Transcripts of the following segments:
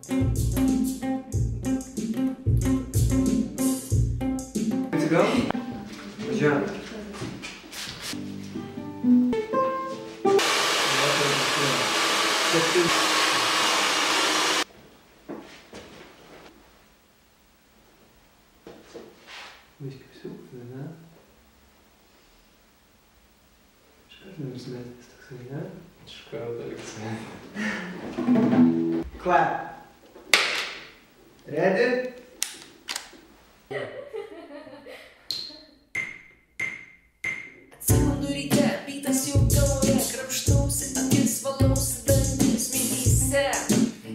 Go? Važiuojam. Biškai siūkti, ne? Iškart nenusimetęs toksai, ne? Iškart linksmai. Clap. Ready? Atsimundu ryte, rytas jau galvoje, krapštausi akis, valausi dantis mintyse.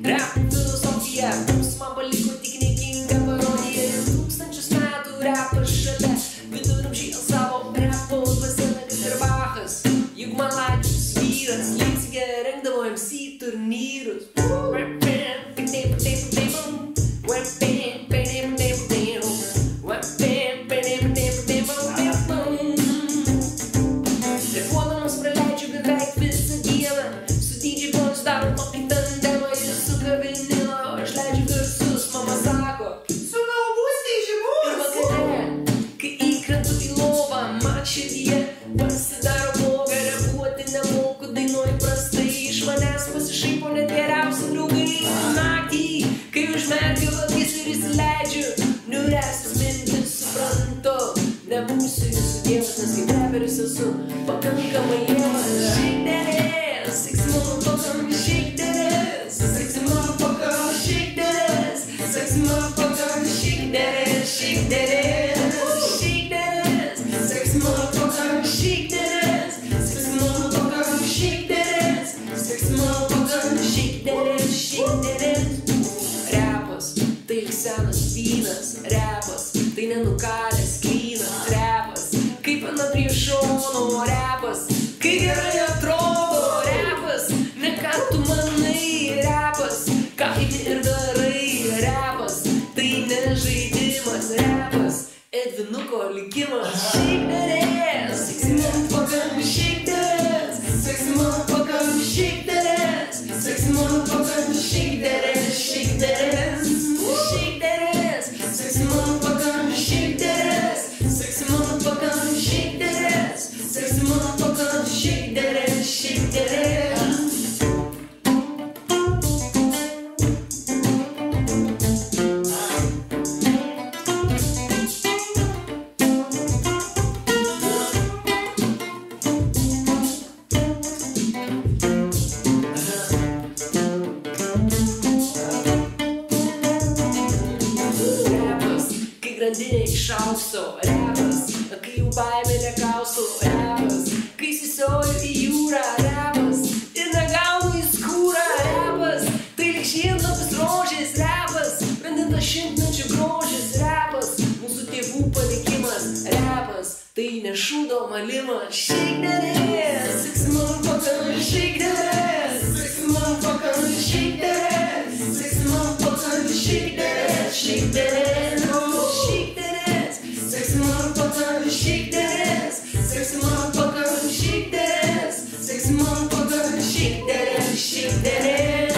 Rap filosofija, mums man paliko tik niekinga parodija. 1000 metų rapas šalia, viduramžiai ant savo rapo dvasena kaip ir Bachas. Juk Malačius vyras, Leipzige rengdavo MC turnyrus. Repuodamas praleidžiu beveik visą dieną, su DJ Boys darom tokį tandemą ir suka vinilą, o aš leidžiu garsus, mama sako, Su galvūsiai žymus! ir vakare, kai įkrentu į lovą, man širdyje pasidaro bloga, reaguoti nemoku, dainuoju prastai, iš manęs pasišaipo net geriausi draugai. Naktį, kai užmerkiu akis ir įsileidžiu niūresnis mintis, suprantu, nebūsiu jūsų dievas, nes kaip reperis esu pakankamai jėvas. Shake that ass, sexy motherfucker, shake that ass, sexy motherfucker, shake that ass, sexy motherfucker, shake that ass, shake that ass, shake that ass, sexy motherfucker, shake that ass, sexy motherfucker, shake that ass, sexy motherfucker, shake that ass, shake that ass. Repas, tai lyg senas vynas, repas, tai nenukalęs krynas, repas, kaip ana prie šono, repas, kai gerai atrodo, repas, ne ką tu manai, repas, ką eini ir darai, repas, tai ne žaidimas, repas, Edvinuko likimas. Shake that ass, sexy motherfucker, shake that ass, sexy motherfucker, shake that ass, sexy motherfucker, shake that ass, shake that ass, shake that ass, sexy motherfucker, shake that ass, sexy motherfucker, shake that ass, sexy motherfucker, shake that ass, shake that ass. Repas, kai grandinė išauksto, repas, kai jų baimė nekausto, repas, kai įsisioju į jūrą, repas, ir negaunu į skūrą, repas, tai lyg žiedlapas rožės, repas, brandintas šimtmečio grožis, repas, mūsų tėvų palikimas, repas, tai nešūdo malimas. Shake that ass, sexy motherfucker, shake that ass, sexy motherfucker, shake that ass, sexy motherfucker, shake that ass, shake that ass, shake that ass, sexy motherfucker, shake that ass, sexy motherfucker, shake that ass, sexy motherfucker, shake that ass, shake that ass.